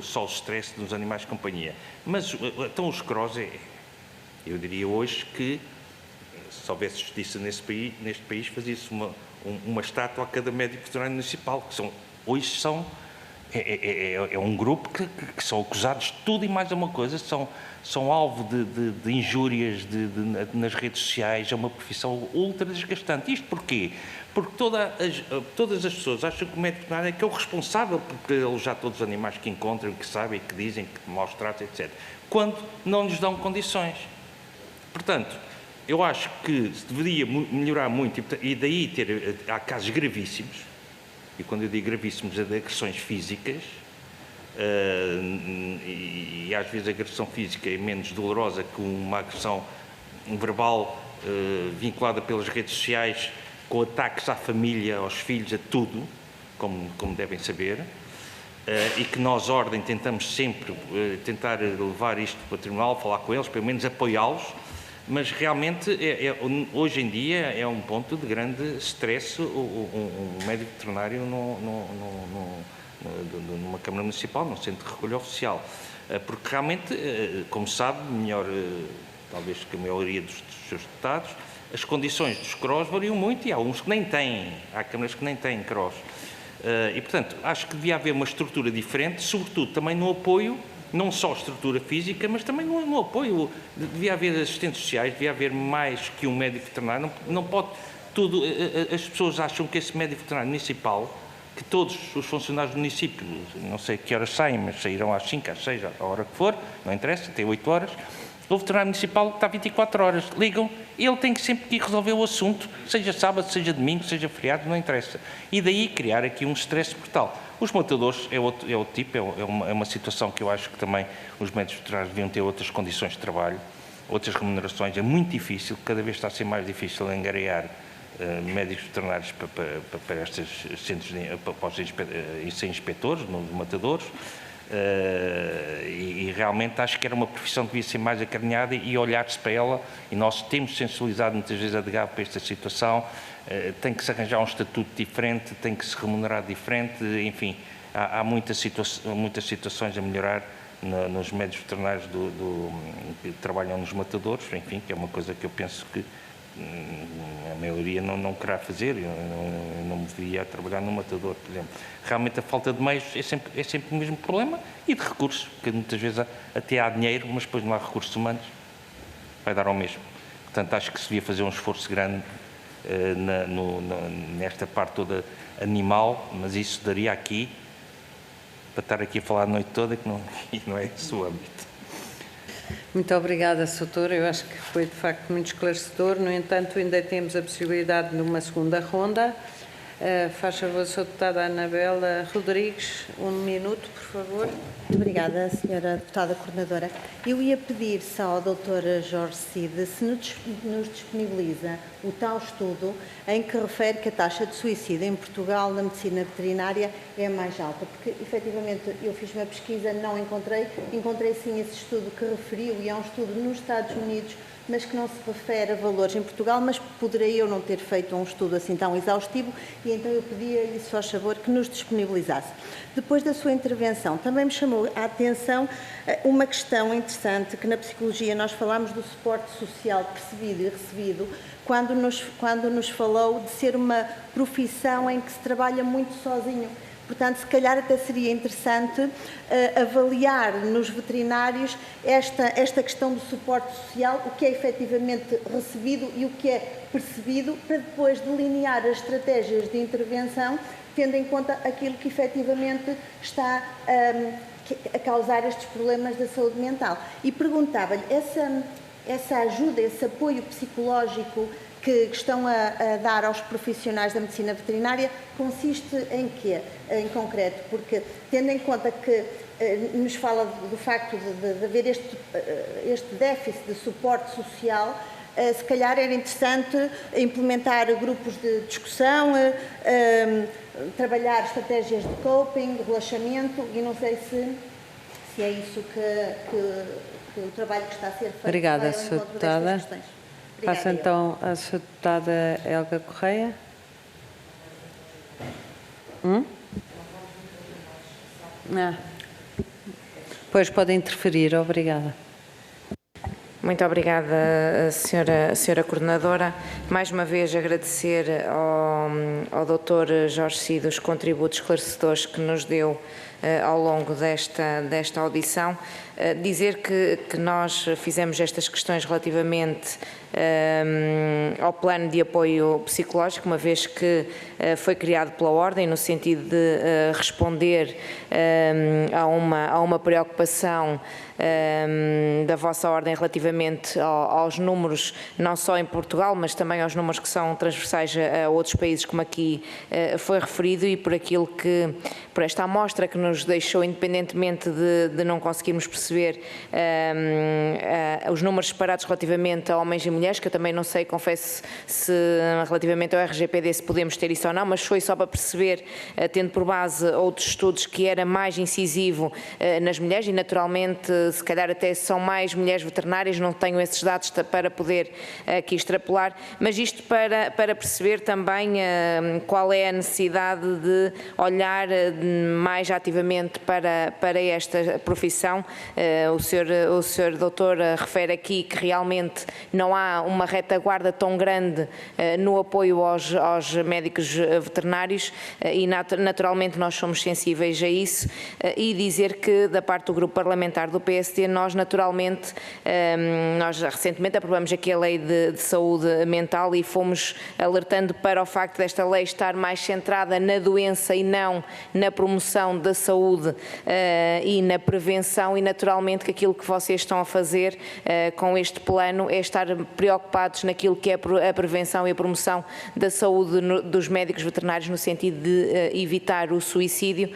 C: só o stress dos animais de companhia, mas então os cross, eu diria hoje que se houvesse justiça neste país, fazia-se uma estátua a cada médico veterinário municipal, que hoje é um grupo que são acusados de tudo e mais uma coisa, são alvo de injúrias nas redes sociais, é uma profissão ultra desgastante. Isto porquê? Porque todas as pessoas acham que o médico veterinário é que é o responsável por alojar todos os animais que encontram, que sabem, que dizem, que maus tratam, etc. Quando não lhes dão condições. Portanto, eu acho que se deveria melhorar muito, e daí há casos gravíssimos, e quando eu digo gravíssimos é de agressões físicas, e às vezes a agressão física é menos dolorosa que uma agressão verbal vinculada pelas redes sociais, com ataques à família, aos filhos, a tudo, como devem saber, e que nós, Ordem, tentamos sempre tentar levar isto para o Tribunal, falar com eles, pelo menos apoiá-los, mas realmente hoje em dia é um ponto de grande stress um médico veterinário numa Câmara Municipal, num centro de recolha oficial, porque realmente, como sabe, melhor talvez que a maioria dos seus deputados, as condições dos CROs variam muito e há uns que nem têm, há câmaras que nem têm CROs. E, portanto, acho que devia haver uma estrutura diferente, sobretudo também no apoio, não só estrutura física, mas também no apoio. Devia haver assistentes sociais, devia haver mais que um médico veterinário. Não pode tudo. As pessoas acham que esse médico veterinário municipal, que todos os funcionários do município, não sei que horas saem, mas sairão às 5, às 6, a hora que for, não interessa, tem 8 horas. O veterinário municipal está 24 horas, ligam, ele tem que sempre que resolver o assunto, seja sábado, seja domingo, seja feriado, não interessa. E daí criar aqui um stress brutal. Os matadores é outro tipo, é uma situação que eu acho que também os médicos veterinários deviam ter outras condições de trabalho, outras remunerações. É muito difícil, cada vez está a ser mais difícil angariar médicos veterinários para estes centros, para os inspetores, nos matadores. E realmente acho que era uma profissão que devia ser mais acarinhada e olhar-se para ela, e nós temos sensibilizado muitas vezes a DGAV para esta situação. Tem que se arranjar um estatuto diferente, tem que se remunerar diferente, enfim, há muitas situações a melhorar nos médicos veterinários que trabalham nos matadores, enfim, que é uma coisa que eu penso que a maioria não querá fazer. Eu não me via a trabalhar no matador, por exemplo. Realmente a falta de meios é sempre o mesmo problema, e de recursos, porque muitas vezes até há dinheiro, mas depois não há recursos humanos, vai dar ao mesmo. Portanto, acho que se devia fazer um esforço grande nesta parte toda animal, mas isso daria aqui, para estar aqui a falar a noite toda, que não é esse o âmbito.
A: Muito obrigada, Sr. Doutor. Eu acho que foi, de facto, muito esclarecedor. No entanto, ainda temos a possibilidade de uma segunda ronda. Faz favor, Sra. Deputada Anabela Rodrigues, 1 minuto, por favor.
D: Muito obrigada, Sra. Deputada Coordenadora. Eu ia pedir só ao Dr. Jorge Cid se nos disponibiliza o tal estudo em que refere que a taxa de suicídio em Portugal na medicina veterinária é mais alta, porque efetivamente eu fiz uma pesquisa, não encontrei sim esse estudo que referiu, e é um estudo nos Estados Unidos, mas que não se refere a valores em Portugal, mas poderei eu não ter feito um estudo assim tão exaustivo, e então eu pedia-lhe, se faz favor, que nos disponibilizasse. Depois da sua intervenção, também me chamou a atenção uma questão interessante, que na psicologia nós falamos do suporte social percebido e recebido, quando nos falou de ser uma profissão em que se trabalha muito sozinho. Portanto, se calhar até seria interessante avaliar nos veterinários esta questão do suporte social, o que é efetivamente recebido e o que é percebido, para depois delinear as estratégias de intervenção, tendo em conta aquilo que efetivamente está a causar estes problemas da saúde mental. E perguntava-lhe, essa ajuda, esse apoio psicológico que estão a dar aos profissionais da medicina veterinária consiste em quê, em concreto? Porque, tendo em conta que nos fala do facto de haver este déficit de suporte social, se calhar era interessante implementar grupos de discussão, trabalhar estratégias de coping, de relaxamento, e não sei se é isso que o trabalho que está a ser feito.
A: Obrigada, Sra. Deputada. Passo então à Sra. Deputada Helga Correia. Pois, pode interferir. Obrigada.
E: Muito obrigada, Sra. Coordenadora. Mais uma vez agradecer ao Dr. Jorge Cid os contributos esclarecedores que nos deu ao longo desta audição. Dizer que nós fizemos estas questões relativamente ao plano de apoio psicológico, uma vez que foi criado pela Ordem, no sentido de responder a uma preocupação da vossa Ordem relativamente aos números, não só em Portugal, mas também aos números que são transversais a outros países, como aqui foi referido, e por esta amostra que nos deixou, independentemente de não conseguirmos perceber os números separados relativamente a homens e mulheres, que eu também não sei, confesso, se relativamente ao RGPD se podemos ter isso ou não, mas foi só para perceber, tendo por base outros estudos, que era mais incisivo nas mulheres, e naturalmente se calhar até são mais mulheres veterinárias, não tenho esses dados para poder aqui extrapolar, mas isto para perceber também qual é a necessidade de olhar mais ativamente efetivamente para esta profissão. O senhor doutor refere aqui que realmente não há uma retaguarda tão grande no apoio aos médicos veterinários e naturalmente nós somos sensíveis a isso, e dizer que da parte do grupo parlamentar do PSD nós naturalmente, nós recentemente aprovamos aqui a lei de saúde mental e fomos alertando para o facto desta lei estar mais centrada na doença e não na promoção da saúde e na prevenção, e naturalmente que aquilo que vocês estão a fazer com este plano é estar preocupados naquilo que é a prevenção e a promoção da saúde dos médicos veterinários no sentido de evitar o suicídio,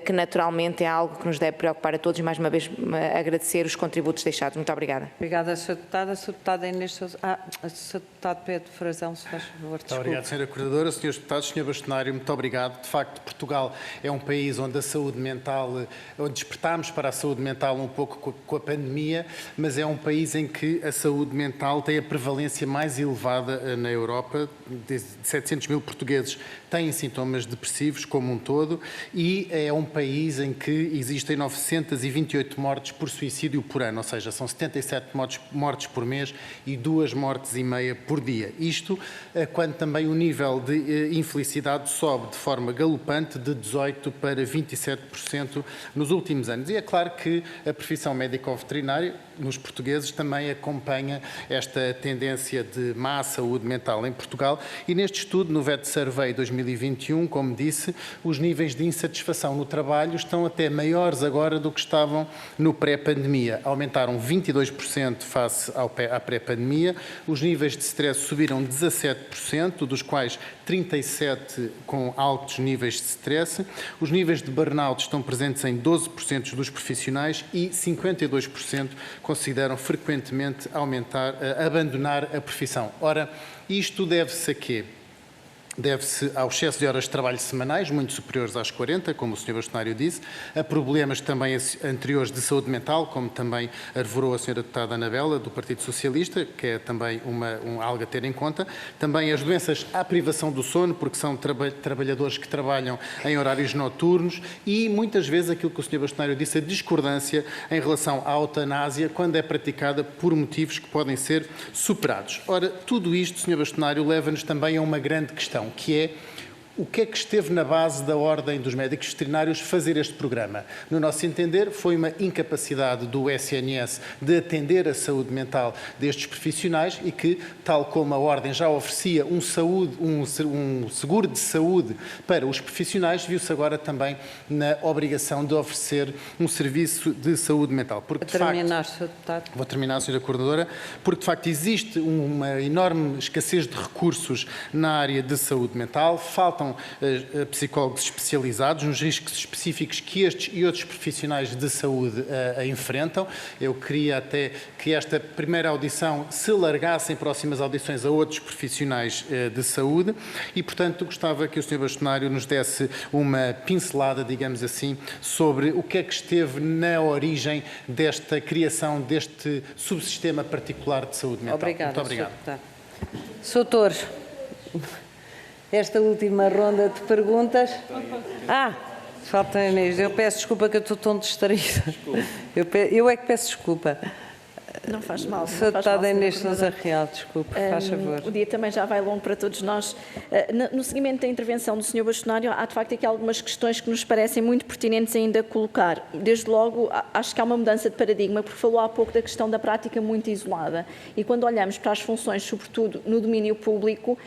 E: que naturalmente é algo que nos deve preocupar a todos, e mais uma vez agradecer os contributos deixados. Muito obrigada.
A: Obrigada, Sra. Deputada. Sra. Deputada Inês Sousa. Sr. Deputado Pedro Frazão, se faz favor.
B: Muito obrigado, Sra. Coordenadora. Senhores Deputados, Sr. Bastonário, muito obrigado. De facto, Portugal é um país onde a saúde mental, onde despertámos para a saúde mental um pouco com a pandemia, mas é um país em que a saúde mental tem a prevalência mais elevada na Europa. De 700 mil portugueses têm sintomas depressivos como um todo, e é um país em que existem 928 mortes por suicídio por ano, ou seja, são 77 mortes por mês e 2,5 mortes por dia. Isto quando também o nível de infelicidade sobe de forma galopante de 18% para 27% nos últimos anos. E é claro que a profissão médico-veterinária nos portugueses também acompanha esta tendência de má saúde mental em Portugal, e neste estudo, no Vet Survey 2021, como disse, os níveis de insatisfação no trabalho estão até maiores agora do que estavam no pré-pandemia. Aumentaram 22% face à pré-pandemia, os níveis de stress subiram 17%, dos quais 37% com altos níveis de stress, os níveis de burnout estão presentes em 12% dos profissionais e 52% consideram frequentemente abandonar a profissão. Ora, isto deve-se a quê? Deve-se ao excesso de horas de trabalho semanais, muito superiores às 40, como o Sr. Bastonário disse, a problemas também anteriores de saúde mental, como também arvorou a Sra. Deputada Anabela, do Partido Socialista, que é também algo a ter em conta. Também as doenças à privação do sono, porque são trabalhadores que trabalham em horários noturnos, e muitas vezes aquilo que o Sr. Bastonário disse, a discordância em relação à eutanásia, quando é praticada por motivos que podem ser superados. Ora, tudo isto, Sr. Bastonário, leva-nos também a uma grande questão, que é o que é que esteve na base da Ordem dos Médicos Veterinários fazer este programa? No nosso entender, foi uma incapacidade do SNS de atender a saúde mental destes profissionais e que, tal como a Ordem já oferecia um seguro de saúde para os profissionais, viu-se agora também na obrigação de oferecer um serviço de saúde mental. Porque, de facto, vou terminar, Sra. Coordenadora, porque de facto existe uma enorme escassez de recursos na área de saúde mental, faltam psicólogos especializados nos riscos específicos que estes e outros profissionais de saúde enfrentam. Eu queria até que esta primeira audição se largasse em próximas audições a outros profissionais de saúde e, portanto, gostava que o Sr. Bastonário nos desse uma pincelada, digamos assim, sobre o que é que esteve na origem desta criação deste subsistema particular de saúde mental.
A: Obrigada,
B: muito obrigado.
A: Sr. Doutor, esta última ronda de perguntas. Falta a Inês. Eu peço desculpa que eu estou tão distraída. Eu é que peço desculpa.
F: Não faz mal.
A: Sra. Deputada Inês Sousa Real, desculpe, faz favor.
F: O dia também já vai longo para todos nós. No seguimento da intervenção do Sr. Bastonário, há de facto aqui algumas questões que nos parecem muito pertinentes ainda colocar. Desde logo, acho que há uma mudança de paradigma, porque falou há pouco da questão da prática muito isolada. E quando olhamos para as funções, sobretudo no domínio público,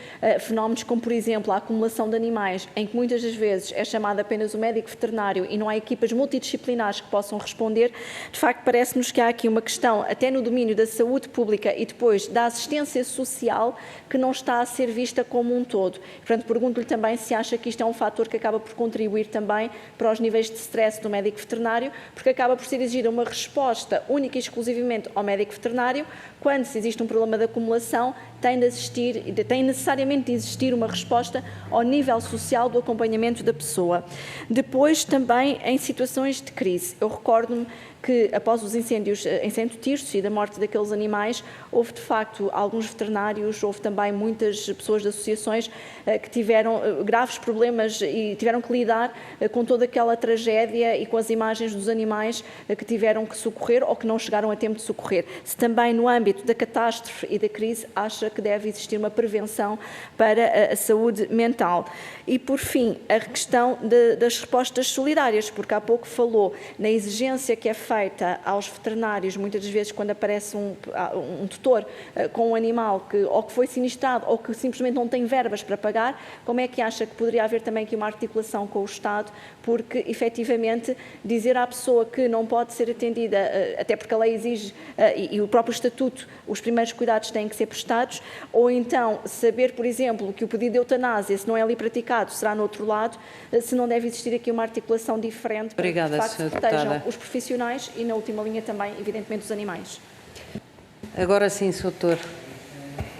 F: fenómenos como, por exemplo, a acumulação de animais, em que muitas das vezes é chamado apenas o médico veterinário e não há equipas multidisciplinares que possam responder, de facto parece-nos que há aqui uma questão, até no domínio da saúde pública e depois da assistência social, que não está a ser vista como um todo. Portanto, pergunto-lhe também se acha que isto é um fator que acaba por contribuir também para os níveis de stress do médico veterinário, porque acaba por ser exigida uma resposta única e exclusivamente ao médico veterinário, quando se existe um problema de acumulação, tem necessariamente de existir uma resposta ao nível social do acompanhamento da pessoa. Depois, também em situações de crise. Eu recordo-me que após os incêndios em Santo Tirso e da morte daqueles animais, houve de facto alguns veterinários, houve também muitas pessoas de associações que tiveram graves problemas e tiveram que lidar com toda aquela tragédia e com as imagens dos animais que tiveram que socorrer ou que não chegaram a tempo de socorrer. Se também no âmbito da catástrofe e da crise acha que deve existir uma prevenção para a saúde mental. E por fim, a questão das respostas solidárias, porque há pouco falou na exigência que é feita aos veterinários, muitas vezes quando aparece um tutor com um animal que ou que foi sinistrado ou que simplesmente não tem verbas para pagar, como é que acha que poderia haver também aqui uma articulação com o Estado, porque efetivamente dizer à pessoa que não pode ser atendida, até porque a lei exige e o próprio Estatuto, os primeiros cuidados têm que ser prestados, ou então saber, por exemplo, que o pedido de eutanásia, se não é ali praticado, será no outro lado, se não deve existir aqui uma articulação diferente para que, de facto, se protejam os profissionais e, na última linha, também, evidentemente, os animais.
A: Agora sim, Sr. Doutor,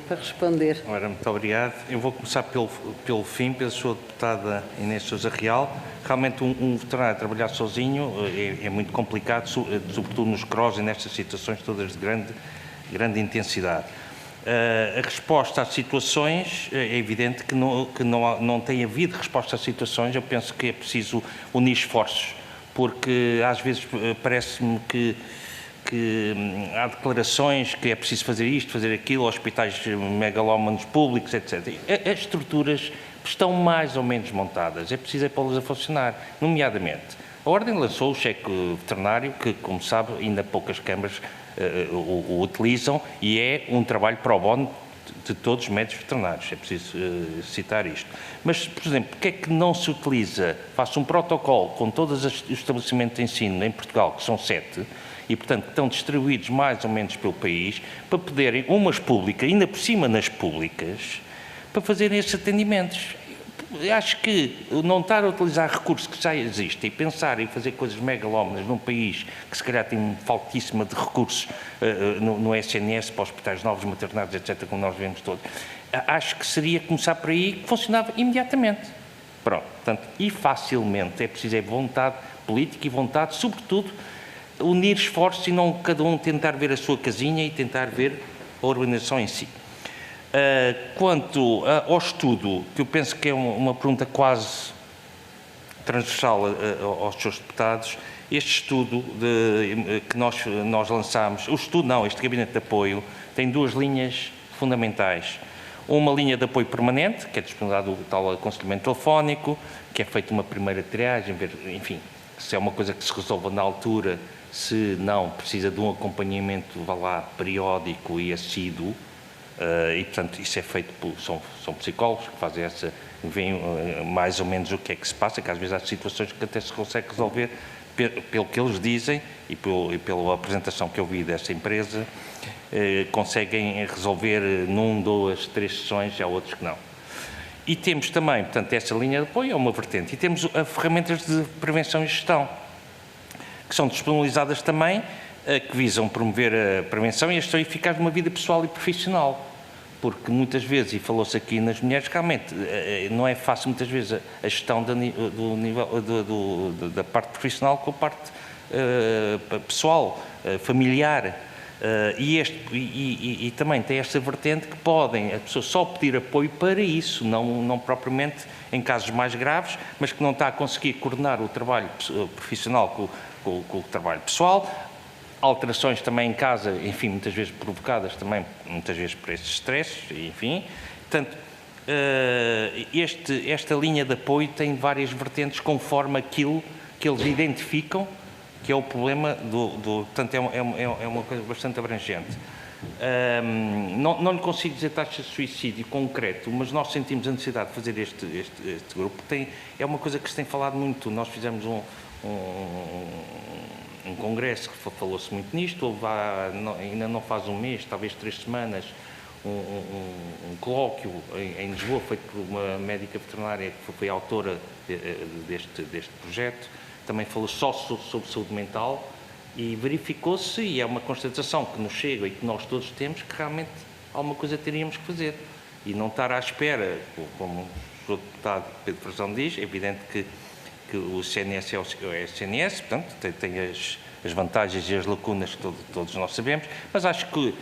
A: para responder.
C: Ora, muito obrigado. Eu vou começar pelo fim, pela sua deputada Inês Sousa Real. Realmente um veterinário trabalhar sozinho é muito complicado, sobretudo nos CROs e nestas situações todas de grande intensidade. A resposta às situações, é evidente que não tem havido resposta às situações. Eu penso que é preciso unir esforços, porque às vezes parece-me que há declarações que é preciso fazer isto, fazer aquilo, hospitais megalómanos públicos, etc. As estruturas estão mais ou menos montadas, é preciso pô-las a funcionar, nomeadamente. A Ordem lançou o cheque veterinário, que, como sabe, ainda poucas câmaras o utilizam, e é um trabalho pro bono de todos os médicos veterinários, é preciso citar isto. Mas, por exemplo, porque é que não se utiliza, faça um protocolo com todos os estabelecimentos de ensino em Portugal, que são 7, e, portanto, estão distribuídos mais ou menos pelo país, para poderem, umas públicas, ainda por cima nas públicas, para fazerem esses atendimentos. Acho que não estar a utilizar recursos que já existem e pensar em fazer coisas megalómanas num país que se calhar tem faltíssima de recursos no SNS, para hospitais novos, maternados, etc., como nós vemos todos, acho que seria começar por aí, que funcionava imediatamente. Pronto, portanto, e facilmente. É preciso vontade política e vontade, sobretudo, unir esforços e não cada um tentar ver a sua casinha e tentar ver a organização em si. Quanto ao estudo, que eu penso que é uma pergunta quase transversal aos seus deputados, este estudo que nós lançámos, este gabinete de apoio, tem duas linhas fundamentais. Uma linha de apoio permanente, que é disponibilizado o tal aconselhamento telefónico, que é feita uma primeira triagem, enfim, se é uma coisa que se resolva na altura, se não, precisa de um acompanhamento, periódico e assíduo. E, portanto, isso é feito são psicólogos que fazem veem mais ou menos o que é que se passa, que às vezes há situações que até se consegue resolver pelo que eles dizem e pela apresentação que eu vi dessa empresa, conseguem resolver num, 2, 3 sessões, há outros que não. E temos também, portanto, essa linha de apoio é uma vertente, e temos ferramentas de prevenção e gestão, que são disponibilizadas também, que visam promover a prevenção e a gestão eficaz de uma vida pessoal e profissional. Porque muitas vezes, e falou-se aqui nas mulheres, realmente não é fácil muitas vezes a gestão da parte profissional com a parte pessoal, familiar. E também tem esta vertente que podem, a pessoa só pedir apoio para isso, não propriamente em casos mais graves, mas que não está a conseguir coordenar o trabalho profissional com o trabalho pessoal. Alterações também em casa, enfim, muitas vezes provocadas também, muitas vezes por estes stresses, enfim. Portanto, esta linha de apoio tem várias vertentes conforme aquilo que eles identificam que é o problema portanto, é uma coisa bastante abrangente. Não lhe consigo dizer taxa de suicídio concreto, mas nós sentimos a necessidade de fazer este grupo. É uma coisa que se tem falado muito. Nós fizemos um congresso que falou-se muito nisto, ainda não faz um mês, talvez 3 semanas, um colóquio em Lisboa, feito por uma médica veterinária que foi autora deste projeto. Também falou só sobre saúde mental e verificou-se, e é uma constatação que nos chega e que nós todos temos, que realmente alguma coisa teríamos que fazer. E não estar à espera, como o deputado Pedro Frazão diz, é evidente que o CNS é o CNS, portanto, tem as vantagens e as lacunas que todos nós sabemos, mas acho que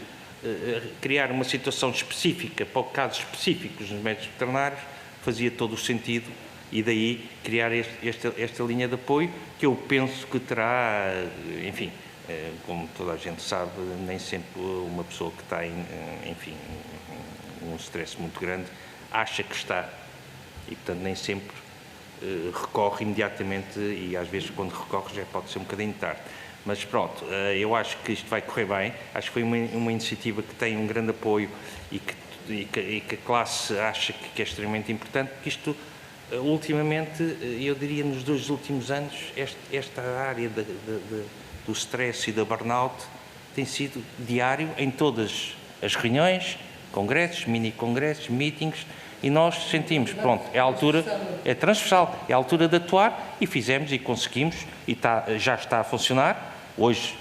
C: criar uma situação específica para casos específicos nos médicos veterinários fazia todo o sentido, e daí criar esta linha de apoio, que eu penso que terá, enfim, como toda a gente sabe, nem sempre uma pessoa que está enfim, um stress muito grande acha que está, e portanto nem sempre recorre imediatamente, e às vezes quando recorre já pode ser um bocadinho tarde. Mas pronto, eu acho que isto vai correr bem, acho que foi uma iniciativa que tem um grande apoio e que a classe acha que é extremamente importante, porque isto, ultimamente, eu diria nos 2 últimos anos, esta área do stress e da burnout tem sido diário em todas as reuniões, congressos, mini-congressos, meetings, e nós sentimos, pronto, é a altura, é transversal, é a altura de atuar, e fizemos e conseguimos, e já está a funcionar. Hoje,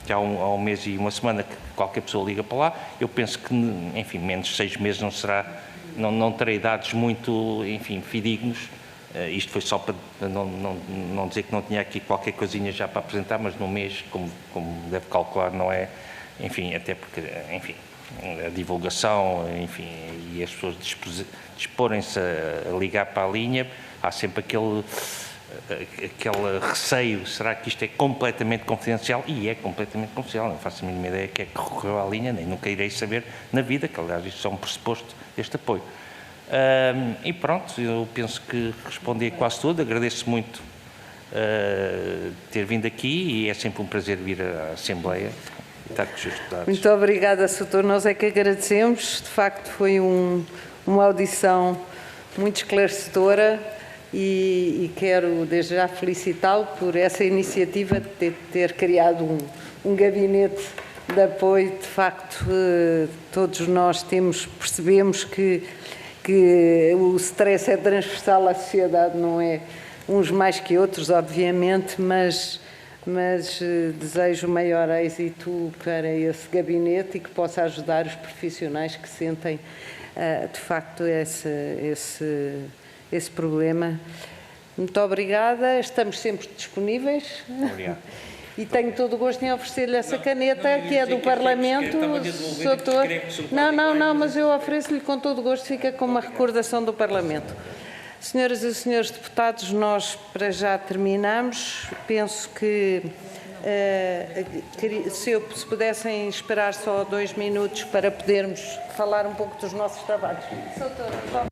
C: já há um mês e uma semana que qualquer pessoa liga para lá, eu penso que, enfim, menos de 6 meses não terei dados muito, enfim, fidedignos. Isto foi só para não dizer que não tinha aqui qualquer coisinha já para apresentar, mas num mês, como deve calcular, não é, enfim, até porque, enfim, a divulgação, enfim, e as pessoas disporem-se a ligar para a linha, há sempre aquele receio, será que isto é completamente confidencial? E é completamente confidencial, não faço a mínima ideia que é que recorreu à linha, nem nunca irei saber na vida, que aliás isto é um pressuposto deste apoio. E pronto, eu penso que respondi a quase tudo, agradeço muito ter vindo aqui, e é sempre um prazer vir à Assembleia e estar com os seus deputados.
A: Muito obrigada, Sr. Nós é que agradecemos, de facto foi uma audição muito esclarecedora, e quero desde já felicitá-lo por essa iniciativa de ter criado um gabinete de apoio. De facto, todos nós percebemos que o stress é transversal à sociedade, não é uns mais que outros, obviamente, mas desejo o maior êxito para esse gabinete e que possa ajudar os profissionais que sentem, de facto, esse problema. Muito obrigada, estamos sempre disponíveis.
C: Obrigado.
A: E tenho todo o gosto em oferecer-lhe essa caneta, que é do Parlamento. Não, mas eu ofereço-lhe com todo o gosto, fica com uma recordação do Parlamento. Senhoras e senhores deputados, nós para já terminamos. Penso que se pudessem esperar só 2 minutos para podermos falar um pouco dos nossos trabalhos. Doutora,